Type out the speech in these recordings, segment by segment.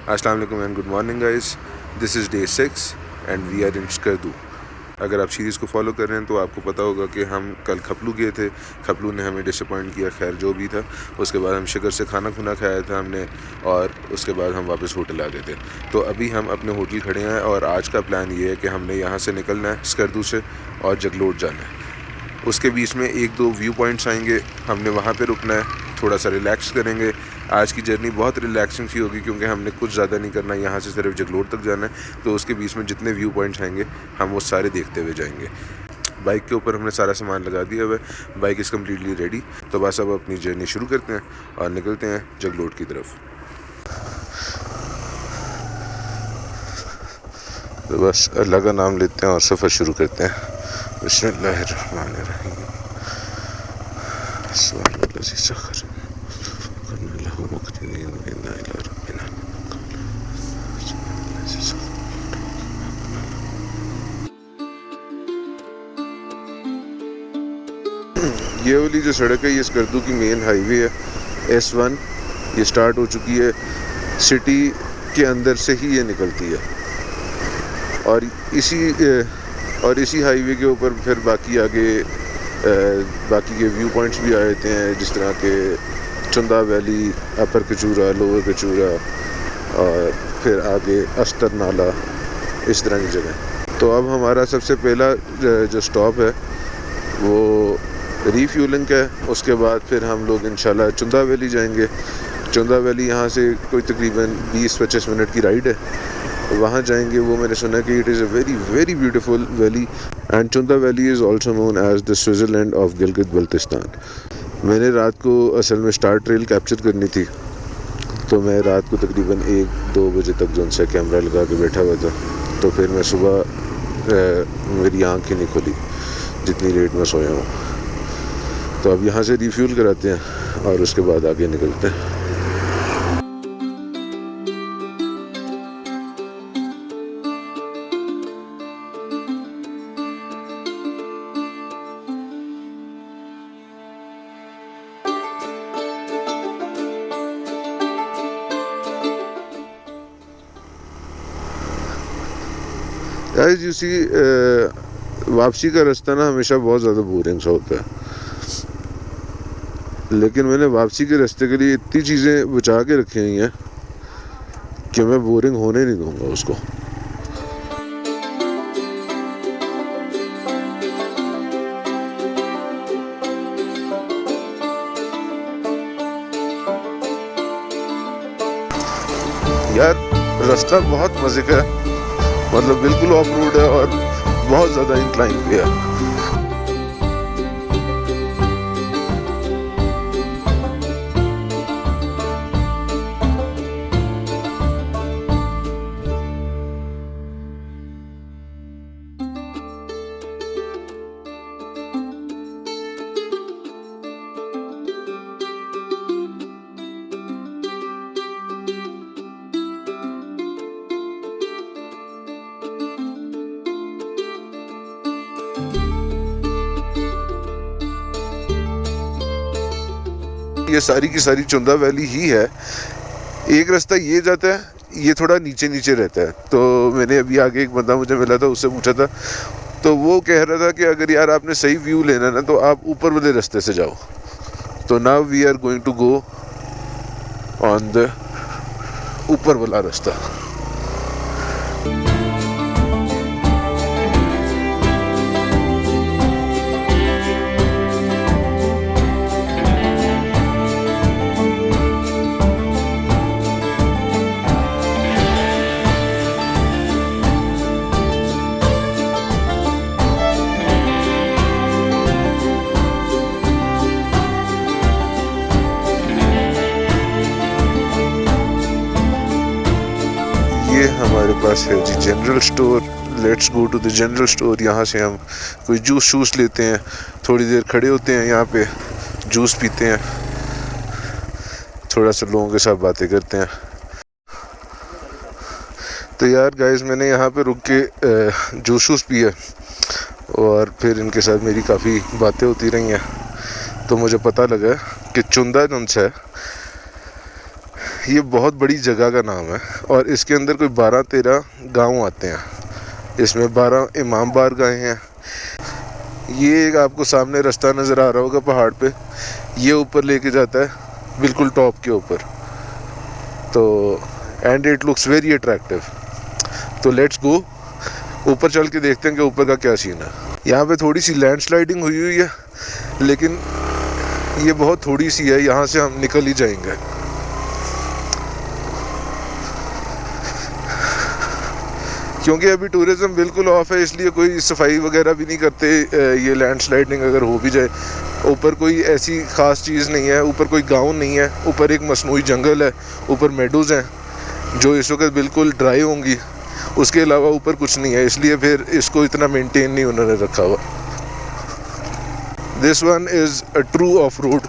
अस्सलाम वालेकुम and good morning guys, this is day 6 and we are in Skardu. अगर आप सीरीज़ को फॉलो कर रहे हैं तो आपको पता होगा कि हम कल खपलू गए थे। खपलू ने हमें डिसअपॉइंट किया, खैर जो भी था। उसके बाद हम शिकर से खाना खुना खाया था हमने, और उसके बाद हम वापस होटल आ गए थे। तो अभी हम अपने होटल खड़े हैं और आज का प्लान ये है कि हमने यहाँ से निकलना है स्कर्दू से और जगलोट जाना है। उसके बीच में एक दो व्यू पॉइंट्स आएंगे, हमने वहाँ पे रुकना है, थोड़ा सा रिलैक्स करेंगे। आज की जर्नी बहुत रिलैक्सिंग सी होगी क्योंकि हमने कुछ ज़्यादा नहीं करना, यहाँ से सिर्फ जगलोट तक जाना है। तो उसके बीच में जितने व्यू पॉइंट्स आएंगे हम वो सारे देखते हुए जाएंगे। बाइक के ऊपर हमने सारा सामान लगा दिया हुआ है, बाइक इज़ कम्प्लीटली रेडी। तो बस अब अपनी जर्नी शुरू करते हैं और निकलते हैं जगलोट की तरफ। तो बस अल्लाह का नाम लेते हैं और सफ़र शुरू करते हैं। बिस्मिल्लाहिर्रहमानिर्रहीम। ये वाली जो सड़क है ये स्कर्दू की मेन हाईवे है, S1। ये स्टार्ट हो चुकी है, सिटी के अंदर से ही ये निकलती है। और इसी हाईवे के ऊपर फिर बाकी के व्यू पॉइंट्स भी आए थे हैं, जिस तरह के चुंदा वैली, अपर कचूरा, लोअर कचूरा, और फिर आगे अस्तर नाला, इस तरह की जगह। तो अब हमारा सबसे पहला जो स्टॉप है वो रीफ्यूलिंग का है। उसके बाद फिर हम लोग इंशाल्लाह चुंदा वैली जाएंगे। चुंदा वैली यहाँ से कोई तकरीबन 20-25 मिनट की राइड है, वहाँ जाएंगे। वो मैंने सुना कि it is a very very beautiful valley and Chunda valley is also known as the Switzerland of Gilgit Baltistan. मैंने रात को असल में स्टार ट्रेल कैप्चर करनी थी, तो मैं रात को तकरीबन 1-2 बजे तक जो उनसे कैमरा लगा के बैठा हुआ था। तो फिर मैं सुबह मेरी आँख ही नहीं खुली जितनी लेट मैं सोया हूँ। तो अब यहाँ से रिफ्यूल कराते हैं और उसके बाद आगे निकलते हैं। Guys, you see, वापसी का रास्ता ना हमेशा बहुत ज़्यादा बोरिंग सा होता है, लेकिन मैंने वापसी के रास्ते के लिए इतनी चीज़ें बचा के रखी हुई हैं कि मैं बोरिंग होने नहीं दूंगा उसको। यार रास्ता बहुत मज़े का है, मतलब बिल्कुल ऑफ रोड है और बहुत ज़्यादा इंक्लाइन पे है। ये सारी की सारी चुंदा वैली ही है। एक रास्ता ये जाता है, ये थोड़ा नीचे नीचे रहता है। तो मैंने अभी आगे एक बंदा मुझे मिला था, उससे पूछा था, तो वो कह रहा था कि अगर यार आपने सही व्यू लेना ना तो आप ऊपर वाले रास्ते से जाओ। तो now we are going to go on the ऊपर वाला रास्ता। ये हमारे पास है जी general store. Let's go to the general store. यहाँ से हम कोई जूस लेते हैं, थोड़ी देर खड़े होते हैं यहाँ पे, जूस पीते हैं, थोड़ा सा लोगों के साथ बातें करते हैं। तो यार गाइस, मैंने यहाँ पे रुक के जूस पिया और फिर इनके साथ मेरी काफ़ी बातें होती रही हैं। तो मुझे पता लगा कि चुंदा जो है ये बहुत बड़ी जगह का नाम है और इसके अंदर कोई 12-13 गांव आते हैं। इसमें 12 इमाम बारगाहें हैं। ये एक आपको सामने रास्ता नज़र आ रहा होगा पहाड़ पे, ये ऊपर लेके जाता है बिल्कुल टॉप के ऊपर। तो and it looks very attractive. तो लेट्स गो, ऊपर चल के देखते हैं कि ऊपर का क्या सीन है। यहाँ पे थोड़ी सी लैंडस्लाइडिंग हुई है, लेकिन ये बहुत थोड़ी सी है, यहाँ से हम निकल ही जाएंगे। क्योंकि अभी टूरिज़्म बिल्कुल ऑफ है, इसलिए कोई सफाई वगैरह भी नहीं करते। ये लैंडस्लाइडिंग अगर हो भी जाए, ऊपर कोई ऐसी ख़ास चीज़ नहीं है, ऊपर कोई गांव नहीं है, ऊपर एक मसनूई जंगल है, ऊपर मेडोज़ हैं जो इस वक्त बिल्कुल ड्राई होंगी। उसके अलावा ऊपर कुछ नहीं है, इसलिए फिर इसको इतना मेंटेन नहीं उन्होंने रखा हुआ। This one is a true of road,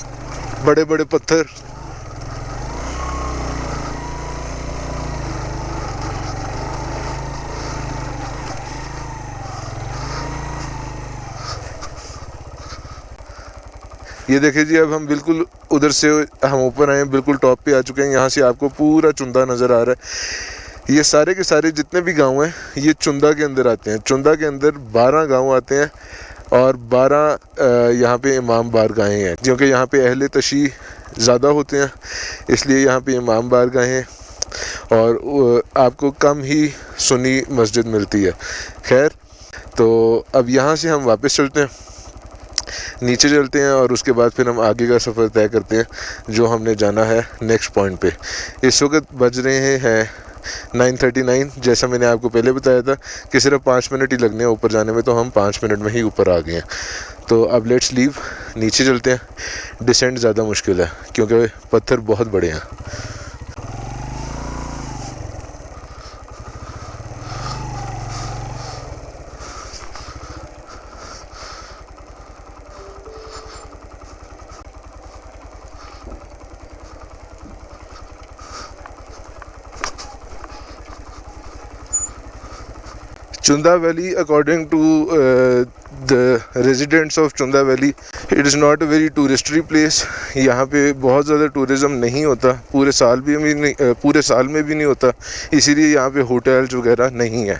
बड़े बड़े पत्थर। ये देखिए जी, अब हम बिल्कुल उधर से हम ऊपर आए, बिल्कुल टॉप पे आ चुके हैं। यहाँ से आपको पूरा चुंदा नज़र आ रहा है। ये सारे के सारे जितने भी गांव हैं ये चुंदा के अंदर आते हैं। चुंदा के अंदर 12 गांव आते हैं और 12 यहाँ पे इमाम बारगाहें हैं। क्योंकि यहाँ पे अहले तशी ज़्यादा होते हैं, इसलिए यहाँ पे इमाम बारगाहें हैं और आपको कम ही सुन्नी मस्जिद मिलती है। खैर, तो अब यहाँ से हम वापस चलते हैं, नीचे चलते हैं और उसके बाद फिर हम आगे का सफ़र तय करते हैं जो हमने जाना है नेक्स्ट पॉइंट पे। इस वक्त बज रहे हैं 9:39। जैसा मैंने आपको पहले बताया था कि सिर्फ 5 मिनट ही लगने हैं ऊपर जाने में, तो हम 5 मिनट में ही ऊपर आ गए हैं। तो अब लेट्स लीव, नीचे चलते हैं। डिसेंट ज़्यादा मुश्किल है क्योंकि पत्थर बहुत बड़े हैं। Chunda Valley, according to the residents of Chunda Valley, it is not a very touristy place. यहाँ पे बहुत ज़्यादा टूरिज़म नहीं होता, पूरे साल में भी नहीं होता, इसीलिए यहाँ पे होटल्स वगैरह नहीं है।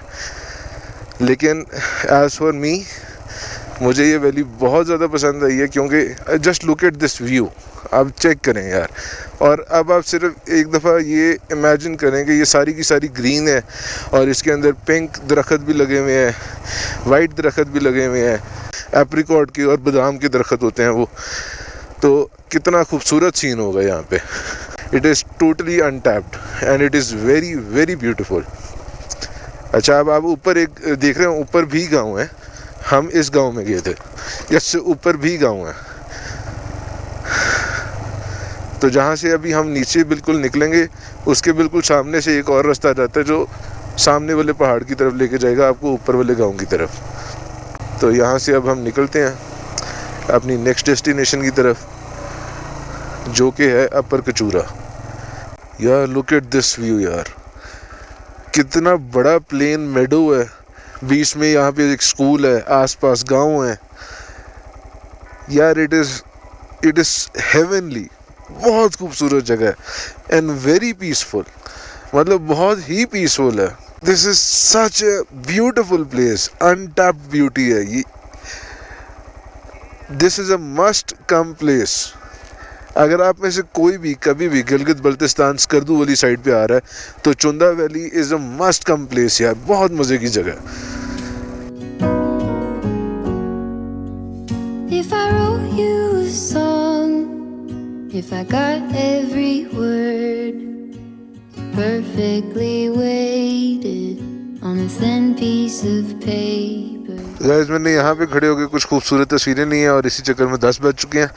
लेकिन एज़ फॉर मी, मुझे ये वैली बहुत ज़्यादा पसंद आई है क्योंकि just look at this view, आप चेक करें यार। और अब आप सिर्फ एक दफ़ा ये इमेजिन करें कि ये सारी की सारी ग्रीन है और इसके अंदर पिंक दरख्त भी लगे हुए हैं, वाइट दरख्त भी लगे हुए हैं, एप्रिकॉट के और बादाम के दरख्त होते हैं वो। तो कितना खूबसूरत सीन होगा यहाँ पे। It is totally untapped and it is very very beautiful. अच्छा, अब आप ऊपर एक देख रहे हैं, ऊपर भी गाँव है। हम इस गांव में गए थे, इससे ऊपर भी गांव है। तो जहाँ से अभी हम नीचे बिल्कुल निकलेंगे, उसके बिल्कुल सामने से एक और रास्ता जाता है जो सामने वाले पहाड़ की तरफ लेके जाएगा आपको, ऊपर वाले गांव की तरफ। तो यहाँ से अब हम निकलते हैं अपनी नेक्स्ट डेस्टिनेशन की तरफ, जो कि है अपर कचूरा। यार लुक एट दिस व्यू यार, कितना बड़ा प्लेन मेडो है, बीच में यहाँ पे एक स्कूल है, आसपास गांव है। यार इट इज़ हेवनली, बहुत खूबसूरत जगह है एंड वेरी पीसफुल, मतलब बहुत ही पीसफुल है। This is such a beautiful place, untapped beauty है ये। This is a must come place. अगर आप में से कोई भी कभी भी गिलगित बल्तिस्तान स्कर्दू वाली साइड पे आ रहा है तो Chunda valley is a must come place यार, बहुत मज़े की जगह। If I wrote you a song, if I got every word perfectly weighted on a thin piece of paper. Guys, मैंने यहाँ पे खड़े होकर कुछ खूबसूरत तस्वीरें ली हैं और इसी चक्कर में 10 बज चुके हैं।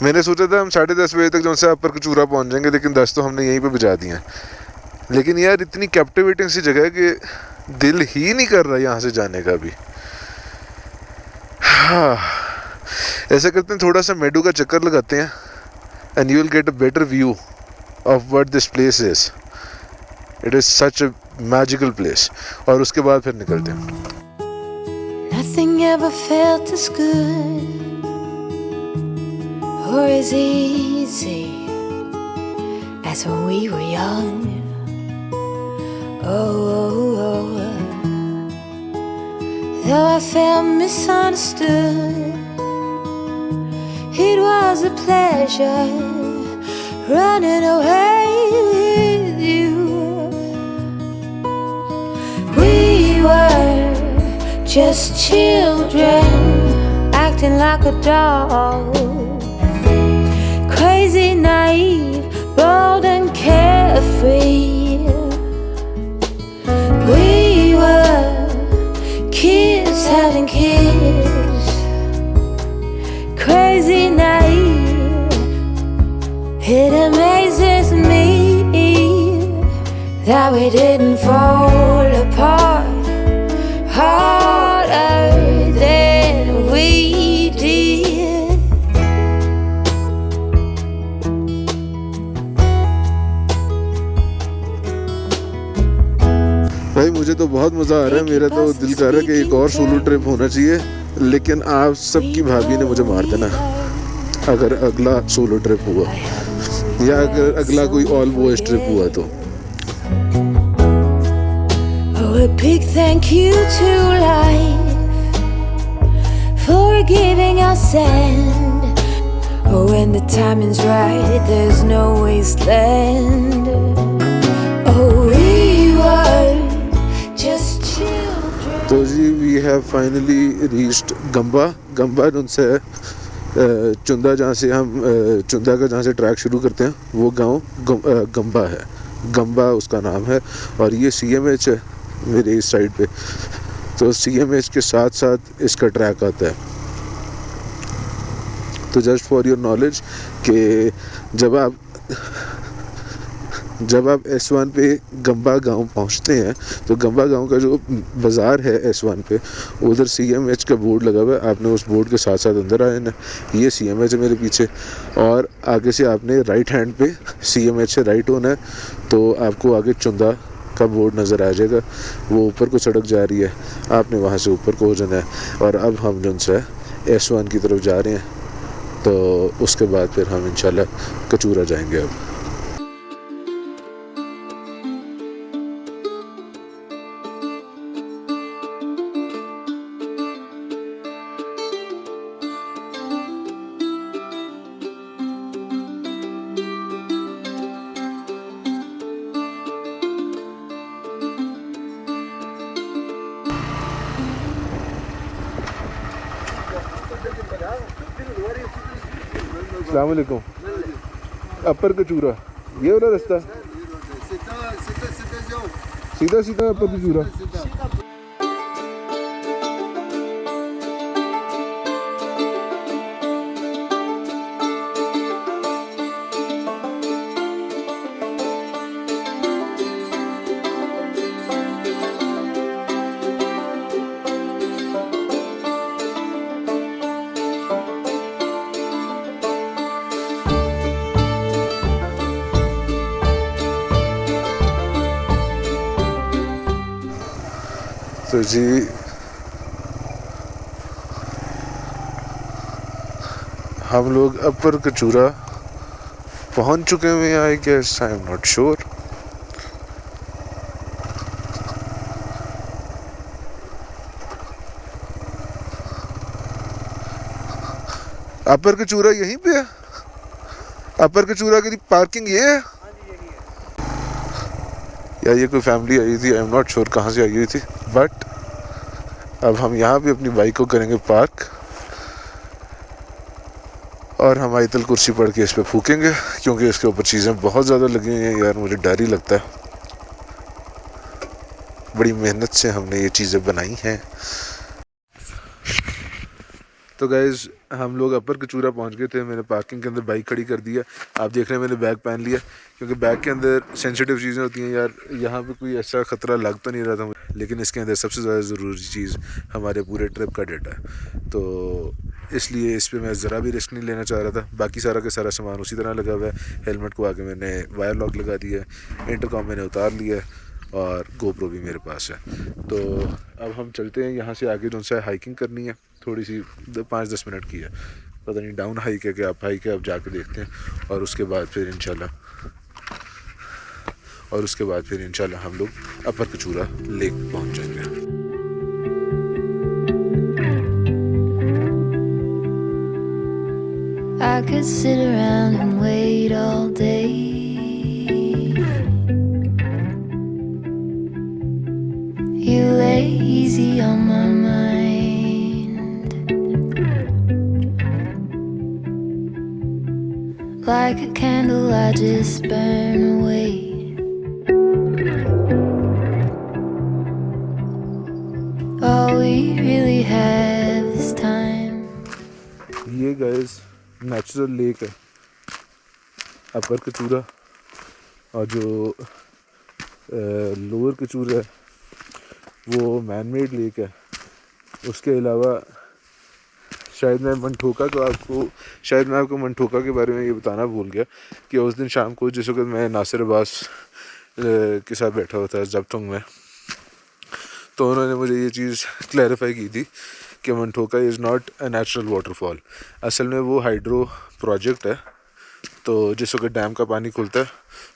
मैंने सोचा था हम 10:30 बजे तक जो से अपर कचूरा पहुँच जाएंगे, लेकिन 10 तो हमने यहीं पे बजा दिए हैं। लेकिन यार इतनी कैप्टिवेटिंग सी जगह है कि दिल ही नहीं कर रहा यहाँ से जाने का भी। हाँ, ऐसा करते हैं, थोड़ा सा मेडू का चक्कर लगाते हैं and you will get a better view of what this place is. It is such a magical place. और उसके बाद फिर निकलते हैं। Nothing ever felt as good or as easy as when we were young. Oh, though I felt misunderstood, it was a pleasure running away with you. We were just children acting like a doll, crazy, naive, bold and carefree. We were kids having kids, crazy, naive. It amazes me that we didn't fall apart harder than we did. भाई मुझे तो बहुत मज़ा आ रहा है। मेरा तो दिल कर रहा है कि एक और सोलो ट्रिप होना चाहिए, लेकिन आप सबकी भाभी ने मुझे मार देना अगर अगला सोलो ट्रिप हुआ या अगर अगला कोई ऑल बॉयज ट्रिप हुआ तो। Oh, a big thank you to life for giving us sand. Oh, when the timing's right, there's no wasteland. Oh, we were just children. तो जी वी हैव फाइनली रीच्ड गंबा। गंबा उनसे चुंदा, जहाँ से हम चुंदा का जहाँ से ट्रैक शुरू करते हैं वो गांव गंबा है। गंबा उसका नाम है और ये CMH है मेरे इस साइड पे। तो CMH के साथ साथ इसका ट्रैक आता है। तो जस्ट फॉर योर नॉलेज कि जब आप S1 पे गंबा गांव पहुंचते हैं तो गंबा गांव का जो बाज़ार है S1 पे, उधर CMH का बोर्ड लगा हुआ है। आपने उस बोर्ड के साथ साथ अंदर आए ना, ये CMH है मेरे पीछे, और आगे से आपने राइट हैंड पे CMH से राइट होना है तो आपको आगे चुंदा का बोर्ड नज़र आ जाएगा। वो ऊपर को सड़क जा रही है, आपने वहाँ से ऊपर को हो जाना है। और अब हम जो है S1 की तरफ जा रहे हैं, तो उसके बाद फिर हम इंशाल्लाह कचूरा जाएंगे। अब अस्सलाम वालेकुम। अपर कचूरा ये वाला रास्ता, सीधा सीधा अपर कचूरा। तो जी हम लोग अपर कचूरा पहुंच चुके हैं। I guess, I am not sure. Upper Kachura यहीं पे है? अपर कचूरा की पार्किंग ये है? या ये कोई फैमिली आई थी, आई एम नॉट श्योर कहाँ से आई हुई थी। बट अब हम यहाँ पे अपनी बाइक को करेंगे पार्क और हम आयतल कुर्सी पढ़ के इस पे फूकेंगे, क्योंकि इसके ऊपर चीज़ें बहुत ज़्यादा लगी हुई हैं। यार मुझे डर ही लगता है, बड़ी मेहनत से हमने ये चीज़ें बनाई हैं। तो गाइज़ हम लोग अपर कचूरा पहुंच गए थे। मैंने पार्किंग के अंदर बाइक खड़ी कर दी है। आप देख रहे हैं मैंने बैग पहन लिया, क्योंकि बैग के अंदर सेंसिटिव चीज़ें होती हैं। यार यहाँ पे कोई ऐसा ख़तरा लग तो नहीं रहा था मुझे, लेकिन इसके अंदर सबसे ज़्यादा ज़रूरी चीज़ हमारे पूरे ट्रिप का डेटा है। तो इसलिए इस पर मैं ज़रा भी रिस्क नहीं लेना चाह रहा था। बाकी सारा का सारा सामान उसी तरह लगा हुआ है। हेलमेट को आगे मैंने वायर लॉक लगा दिया है, इंटरकॉम मैंने उतार लिया है और गोप्रो भी मेरे पास है। तो अब हम चलते हैं यहाँ से आगे। जो सा हाइकिंग करनी है थोड़ी सी 5-10 मिनट की है, पता नहीं डाउन हाइक है कि अप हाइक है, अब जाके देखते हैं। और उसके बाद फिर इंशाल्लाह हम लोग अपर कचूरा लेक पहुंच जाएंगे। I could sit around and wait all day. You lay easy on my mind, like a candle I just burn away. All we really have is time. ये गाइस नेचुरल लेक है अपर कचूरा, और जो lower Kachura है वो man made lake है। उसके अलावा शायद मैं आपको मंठोका के बारे में ये बताना भूल गया कि उस दिन शाम को जिस वक्त मैं नासिर अब्बास के साथ बैठा हुआ था जबतुंग में, तो उन्होंने मुझे ये चीज़ क्लैरिफाई की थी कि Manthoka is not a natural waterfall, असल में वो हाइड्रो प्रोजेक्ट है। तो जिस वक्त डैम का पानी खुलता है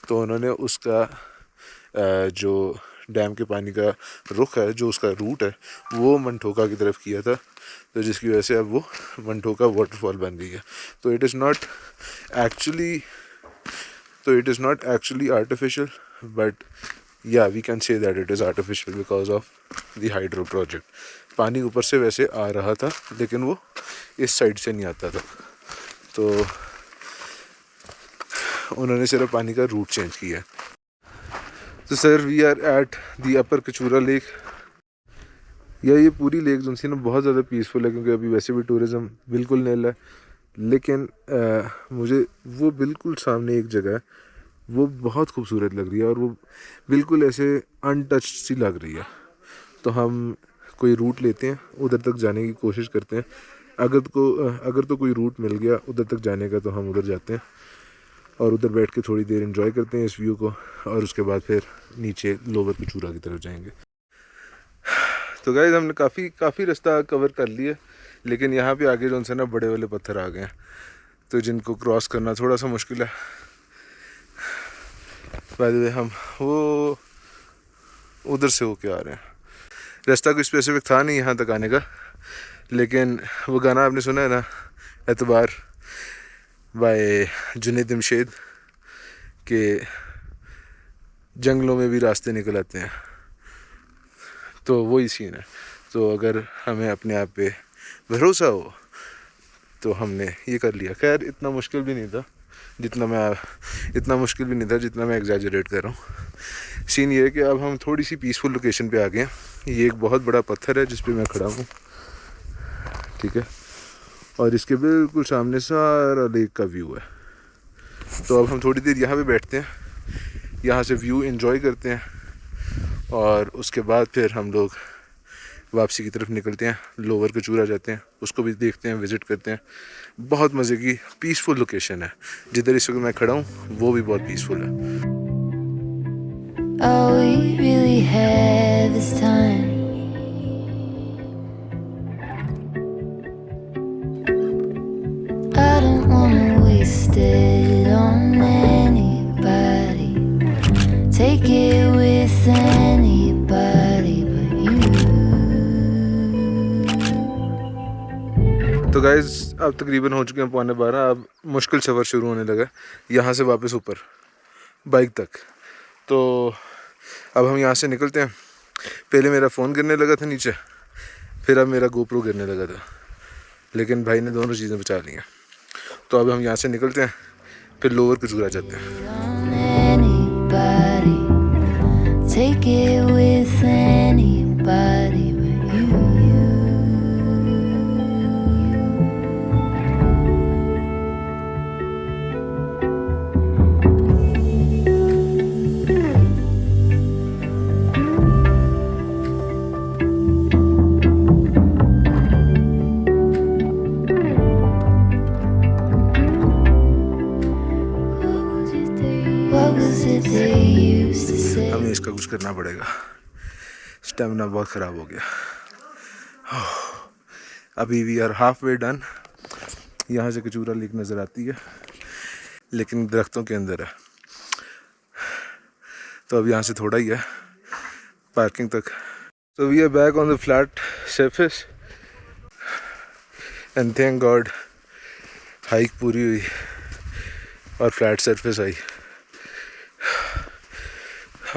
तो उन्होंने उसका जो डैम के पानी का रुख है, जो उसका रूट है, वो मंठोका की तरफ किया था, तो जिसकी वजह से अब वो मंठोका वाटरफॉल बन गई है। तो it is not actually artificial, but yeah we can say that it is artificial because of the hydro project. पानी ऊपर से वैसे आ रहा था लेकिन वो इस साइड से नहीं आता था, तो उन्होंने सिर्फ पानी का रूट चेंज किया। तो sir we are at the upper Kachura lake. ये पूरी लेक जो सी ना बहुत ज़्यादा पीसफुल है, क्योंकि अभी वैसे भी टूरिज़म बिल्कुल नील है, लेकिन मुझे वो बिल्कुल सामने एक जगह है वो बहुत खूबसूरत लग रही है, और वो बिल्कुल ऐसे अनटच्ड सी लग रही है। तो हम कोई रूट लेते हैं, उधर तक जाने की कोशिश करते हैं। अगर तो कोई रूट मिल गया उधर तक जाने का तो हम उधर जाते हैं और उधर बैठ के थोड़ी देर एंजॉय करते हैं इस व्यू को, और उसके बाद फिर नीचे लोअर कचूरा की तरफ जाएंगे। तो गाइस हमने काफ़ी रास्ता कवर कर लिया, लेकिन यहाँ पे आगे जो से ना बड़े वाले पत्थर आ गए हैं, तो जिनको क्रॉस करना थोड़ा सा मुश्किल है। बाय द वे हम वो उधर से होके आ रहे हैं। रास्ता कोई स्पेसिफिक था नहीं यहाँ तक आने का, लेकिन वो गाना आपने सुना है ना, एतबार बाय जुनैद जमशेद के जंगलों में भी रास्ते निकल आते हैं, तो वही सीन है। तो अगर हमें अपने आप पे भरोसा हो तो हमने ये कर लिया। खैर इतना मुश्किल भी नहीं था जितना मैं एग्जैजरेट कर रहा हूँ। सीन ये है कि अब हम थोड़ी सी पीसफुल लोकेशन पे आ गए हैं। ये एक बहुत बड़ा पत्थर है जिस पे मैं खड़ा हूँ, ठीक है, और इसके बिल्कुल सामने सारा लेक का व्यू है। तो अब हम थोड़ी देर यहाँ पे बैठते हैं, यहाँ से व्यू एंजॉय करते हैं, और उसके बाद फिर हम लोग वापसी की तरफ निकलते हैं। लोअर कचूरा जाते हैं, उसको भी देखते हैं, विज़िट करते हैं। बहुत मज़े की पीसफुल लोकेशन है। जिधर इस वक्त मैं खड़ा हूँ वो भी बहुत पीसफुल है। All we really have is time. I don't wanna waste it on anybody. Take it with anybody but you. तो गाइज़ अब तकरीबन हो चुके हैं 11:15। अब मुश्किल सफ़र शुरू होने लगा यहाँ से वापस ऊपर बाइक तक। तो अब हम यहाँ से निकलते हैं। पहले मेरा फ़ोन गिरने लगा था नीचे, फिर अब मेरा गोप्रो गिरने लगा था, लेकिन भाई ने दोनों चीज़ें बचा ली हैं। तो अब हम यहाँ से निकलते हैं, फिर लोअर कचूरा जाते हैं। Take it with anybody but you. हमें इसका कुछ करना पड़ेगा, स्टेमिना बहुत ख़राब हो गया। अभी we are halfway done, यहाँ से कचूरा लेक नज़र आती है, लेकिन दरख्तों के अंदर है। तो अब यहाँ से थोड़ा ही है पार्किंग तक। So we are back on the flat surface and thank God hike पूरी हुई और फ्लैट सरफेस आई।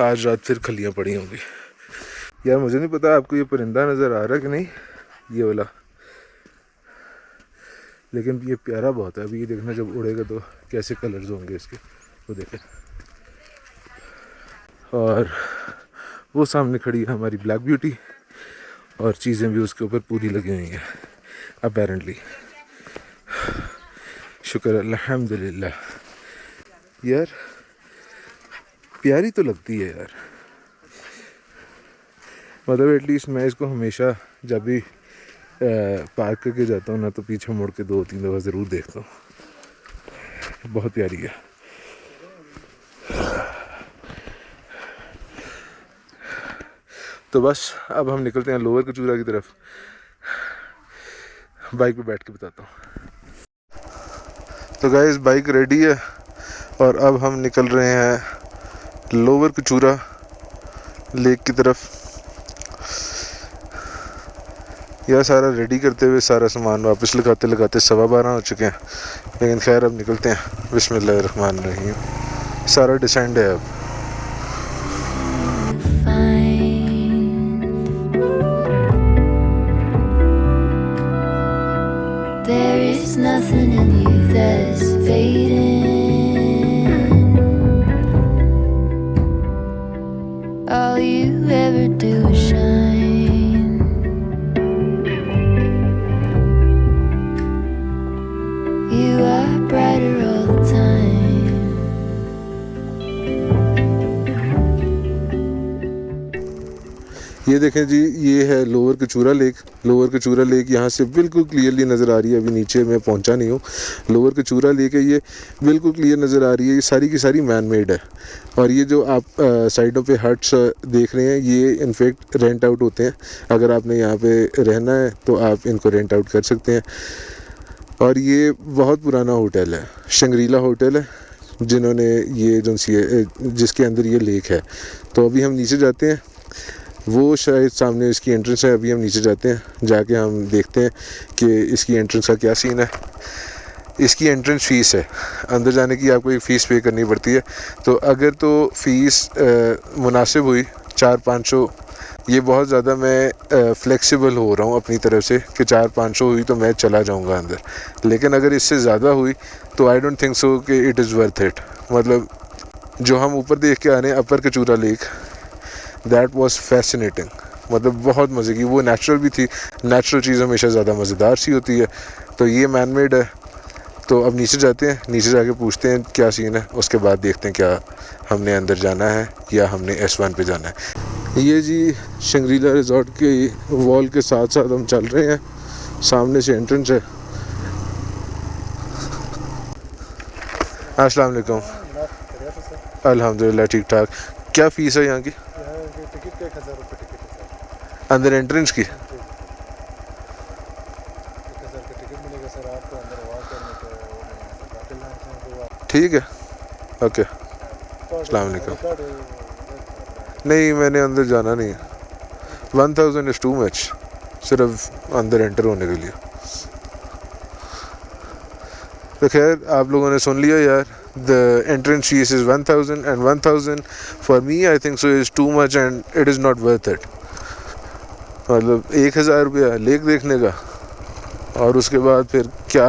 आज रात फिर खलियाँ पड़ी होंगी। यार मुझे नहीं पता आपको ये परिंदा नज़र आ रहा है कि नहीं, ये वाला, लेकिन ये प्यारा बहुत है। अभी ये देखना जब उड़ेगा तो कैसे कलर्स होंगे इसके, वो देखें। और वो सामने खड़ी है हमारी ब्लैक ब्यूटी और चीज़ें भी उसके ऊपर पूरी लगी हुई हैं अपेरेंटली। शुक्र अल्हम्दुलिल्लाह। यार प्यारी तो लगती है यार, मतलब एटलीस्ट मैं इसको हमेशा जब भी पार्क करके जाता हूँ ना तो पीछे मुड़ के 2-3 दफ़ा ज़रूर देखता हूँ। बहुत प्यारी है। तो बस अब हम निकलते हैं लोअर कचूरा की तरफ। बाइक पे बैठ के बताता हूँ। तो गाइस बाइक रेडी है और अब हम निकल रहे हैं लोअर कचूरा लेक की तरफ। यह सारा रेडी करते हुए सारा सामान वापस लगाते लगाते 12:15 हो चुके हैं, लेकिन खैर अब निकलते हैं। बिस्मिल्लाहिर्रहमानिर्रहीम। सारा डिसेंड है अब। There is nothing in you that's fading. All you ever do is shine. You are brighter all the time. ये देखें जी, ये है lower Kachura lake. Lower Kachura lake यहाँ से बिल्कुल क्लियरली नज़र आ रही है। अभी नीचे मैं पहुँचा नहीं हूँ। लोअर कचूरा लेक है, ये बिल्कुल क्लियर नज़र आ रही है। ये सारी की सारी मैन मेड है। और ये जो आप साइडों पे हट्स देख रहे हैं, ये इनफेक्ट रेंट आउट होते हैं। अगर आपने यहाँ पे रहना है तो आप इनको रेंट आउट कर सकते हैं। और ये बहुत पुराना होटल है, शंग्रीला होटल है, जिन्होंने ये एजेंसी है जिसके अंदर ये लेक है। तो अभी हम नीचे जाते हैं, वो शायद सामने इसकी एंट्रेंस है। अभी हम नीचे जाते हैं, जाके हम देखते हैं कि इसकी एंट्रेंस का क्या सीन है। इसकी एंट्रेंस फ़ीस है, अंदर जाने की आपको एक फ़ीस पे करनी पड़ती है। तो अगर तो फ़ीस मुनासिब हुई 400-500, ये बहुत ज़्यादा मैं फ़्लेक्सिबल हो रहा हूँ अपनी तरफ से कि 400-500 हुई तो मैं चला जाऊँगा अंदर। लेकिन अगर इससे ज़्यादा हुई तो आई डोंट थिंक सो कि इट इज़ वर्थ इट। मतलब जो हम ऊपर देख के आ रहे हैं upper Kachura lake, that was fascinating. मतलब बहुत मज़े की, वो नेचुरल भी थी। नेचुरल चीज़ हमेशा ज़्यादा मज़ेदार सी होती है। तो ये मैन मेड है। तो अब नीचे जाते हैं, नीचे जाके पूछते हैं क्या सीन है, उसके बाद देखते हैं क्या हमने अंदर जाना है या हमने S1 पे जाना है। ये जी शंग्रीला रिजॉर्ट के वॉल के साथ साथ हम चल रहे हैं, सामने से एंट्रेंस है। अस्सलाम वालेकुम। अल्हम्दुलिल्लाह ठीक ठाक। क्या फ़ीस है यहाँ की? टिकट का 1000 रुपये टिकट है सर। अंदर एंट्रेंस की? 1000 का टिकट मिलेगा सर आपको अंदर वॉक करने के। दाखिल ना ठीक है, ओके। अस्सलाम वालेकुम। नहीं, मैंने अंदर जाना नहीं है। 1000 इज़ टू मच सिर्फ अंदर एंटर होने के लिए। तो खैर आप लोगों ने सुन लिया यार। The entrance fees is 1000 and 1000 for me I think so is too much and it is not worth it. मतलब 1000 रुपया लेक देखने का और उसके बाद फिर क्या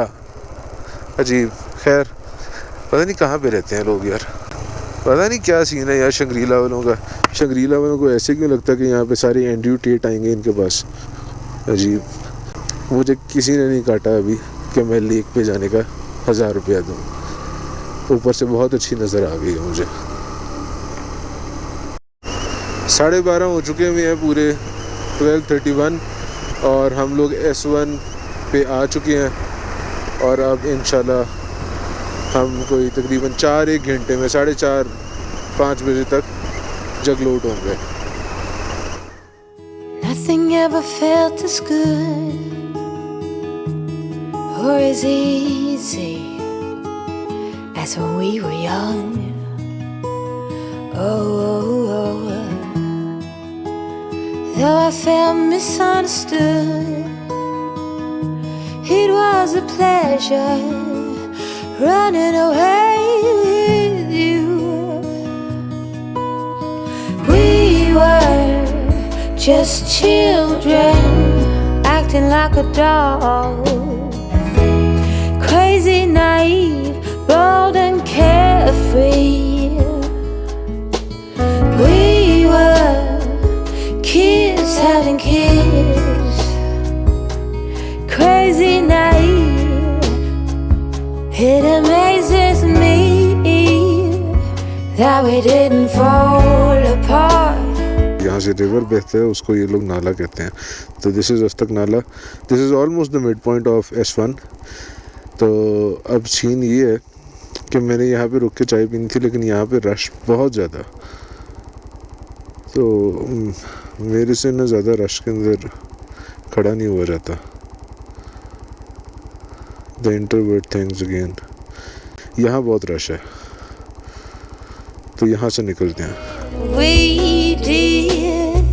अजीब। खैर पता नहीं कहाँ पे रहते हैं लोग यार, पता नहीं क्या सीन है यार शंग्रीला वालों का। शंग्रीला वालों को ऐसे क्यों लगता है कि यहाँ पे सारे एंड्रयू टेट आएंगे इनके पास। अजीब। मुझे किसी ने नहीं काटा अभी कि मैं लेक पे जाने का 1000 रुपया दूँ। ऊपर से बहुत अच्छी नज़र आ गई है मुझे। 12:30 हो चुके हैं पूरे 12:31 और हम लोग S1 पे आ चुके हैं। और अब इंशाल्लाह हम कोई तकरीबन 4-1 घंटे में 4:30-5 बजे तक जगलोट होंगे। Nothing ever felt as good. or as easy as when we were young. Oh, though I felt misunderstood, it was a pleasure running away with you. We were just children acting like a doll, crazy, naive, bold and carefree. We were kids having kids, crazy, naive. It amazes me that we didn't fall apart. यहाँ से river बहता है, उसको ये लोग नाला कहते हैं. तो दिस इज़ अस्तक नाला. This is almost the mid point of S1. तो अब सीन ये है कि मैंने यहाँ पे रुक के चाय पीनी थी, लेकिन यहाँ पे रश बहुत ज़्यादा. तो मेरे से ना ज़्यादा रश के अंदर खड़ा नहीं हुआ जाता. The introvert things again. यहाँ बहुत रश है, तो यहाँ से निकलते हैं. We did.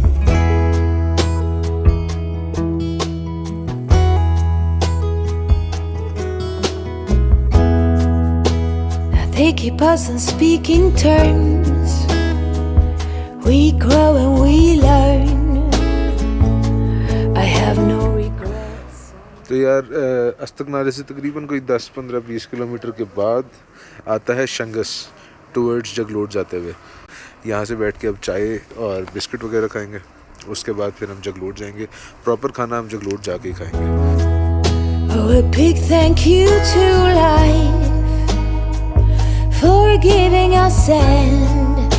Now they keep us on speaking terms. We grow and we learn. I have no regrets. तो यार अस्तक नाले से तकरीबन कोई 10-15-20 किलोमीटर के बाद आता है शंगस, टूवर्ड्स जगलोट जाते हुए. यहाँ से बैठ के अब चाय और बिस्किट वगैरह खाएंगे. उसके बाद फिर हम जगलोट जाएंगे. प्रॉपर खाना हम जगलोट जाके ही खाएंगे. Oh, a big thank you to life for giving us sand.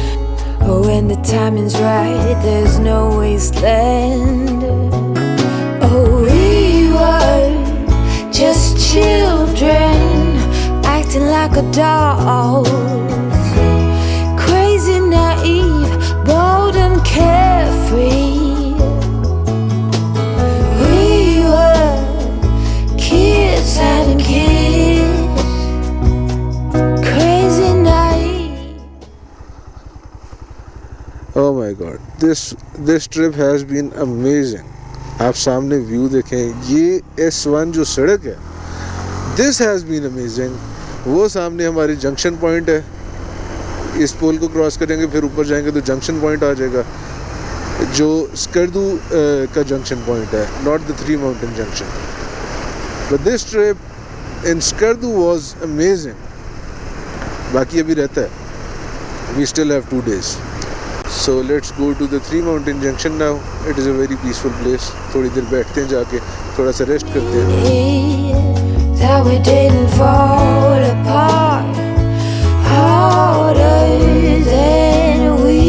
Oh, when the timing's right, there's no wasteland. Oh, we were just children acting like adults, crazy, naive, bold and carefree. We were kids having kids, crazy, naive. Oh my God, this trip has been amazing. आप सामने view देखें, ये S1 जो सड़क है, this has been amazing. वो सामने हमारी जंक्शन पॉइंट है. इस पोल को क्रॉस करेंगे, फिर ऊपर जाएंगे तो जंक्शन पॉइंट आ जाएगा, जो स्कर्दू का जंक्शन पॉइंट है, not the 3 mountain junction. But this trip in Skardu was amazing. बाकी अभी रहता है. We still have 2 days. So let's go to the 3 mountain junction now. It is a very peaceful place. थोड़ी देर बैठते हैं जाके, थोड़ा सा रेस्ट करते हैं. That we didn't fall apart harder than we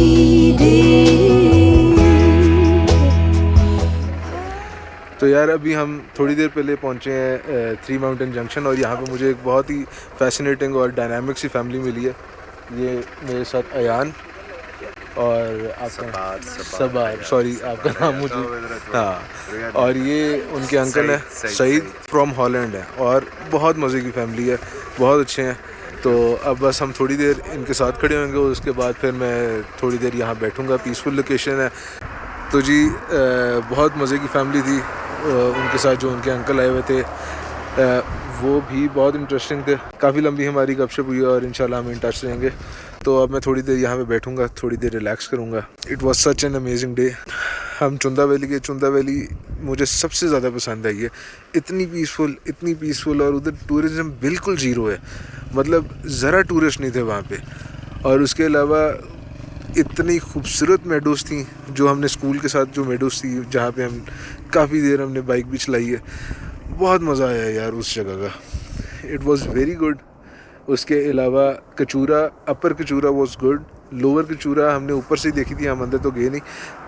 did. तो यार अभी हम थोड़ी देर पहले पहुंचे हैं 3 माउंटेन जंक्शन, और यहाँ पे मुझे एक बहुत ही फैसिनेटिंग और डायनामिक सी फैमिली मिली है. ये मेरे साथ अयान और आपका सबार, सॉरी आपका नाम मुझे, हाँ, और ये उनके अंकल हैं सईद फ्रॉम हॉलैंड है, और बहुत मज़े की फैमिली है, बहुत अच्छे हैं. तो अब बस हम थोड़ी देर इनके साथ खड़े होंगे, उसके बाद फिर मैं थोड़ी देर यहाँ बैठूँगा. पीसफुल लोकेशन है. तो जी बहुत मज़े की फैमिली थी. उनके साथ जो उनके अंकल आए हुए थे वो भी बहुत इंटरेस्टिंग थे. काफ़ी लंबी हमारी गपशप हुई और इंशाल्लाह हम इन टच रहेंगे. तो अब मैं थोड़ी देर यहाँ पे बैठूँगा, थोड़ी देर रिलैक्स करूँगा. It was such an amazing day. हम चुंदा वैली के, चुंदा वैली मुझे सबसे ज़्यादा पसंद आई है. इतनी पीसफुल, और उधर टूरिज़म बिल्कुल ज़ीरो है. मतलब ज़रा टूरिस्ट नहीं थे वहाँ पे. और उसके अलावा इतनी खूबसूरत मेडोज़ थी, जो हमने स्कूल के साथ जो मेडोज़ थी, जहाँ पे हम काफ़ी देर हमने बाइक भी चलाई है. बहुत मज़ा आया यार उस जगह का. It was very good. उसके अलावा Kachura, upper Kachura was good. Lower Kachura हमने ऊपर से ही देखी थी, हम अंदर तो गए नहीं,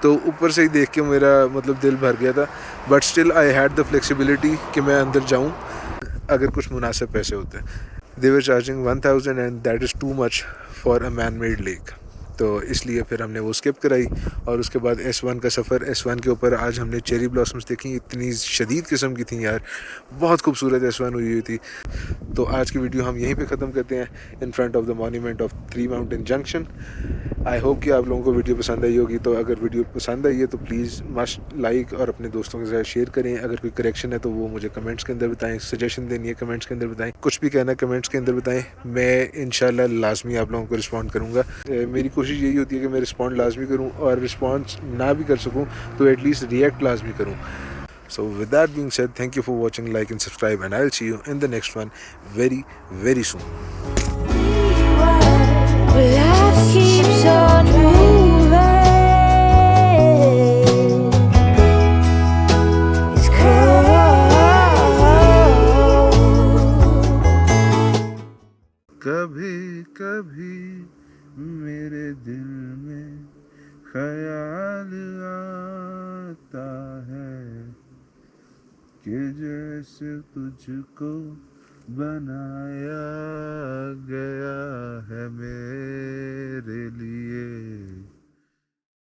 तो ऊपर से ही देख के मेरा मतलब दिल भर गया था. But still I had the flexibility कि मैं अंदर जाऊं अगर कुछ मुनासिब पैसे होते. They were charging 1000 and that is too much for a man made lake. तो इसलिए फिर हमने वो स्किप कराई। और उसके बाद S1 का सफ़र, S1 के ऊपर आज हमने चेरी ब्लॉसम्स देखी, इतनी शदीद किस्म की थी यार, बहुत खूबसूरत S1 हुई थी। तो आज की वीडियो हम यहीं पे ख़त्म करते हैं in front of the monument of 3 mountain junction. I hope कि आप लोगों को वीडियो पसंद आई होगी। तो अगर वीडियो पसंद आई है तो प्लीज़ मस्ट लाइक और अपने दोस्तों के साथ शेयर करें। अगर कोई करेक्शन है तो वो मुझे कमेंट्स के अंदर बताएं, सजेशन देनी है कमेंट्स के अंदर बताएं, कुछ भी कहना है कमेंट्स के अंदर बताएं। मैं इंशाल्लाह लाजमी आप लोगों को रिस्पॉन्ड करूँगा। मेरी कोशिश यही होती है कि मैं रिस्पॉन्ड लाजमी करूँ, और रिस्पॉन्स ना भी कर सकूँ तो एटलीस्ट रिएक्ट लाजमी करूँ। So with that being said, thank you for watching, like and subscribe, and I'll see you in the next one very, very soon. Life keeps on moving. It's cold. कभी कभी मेरे दिल में ख्याल आता है कि जैसे तुझको बनाया गया है मेरे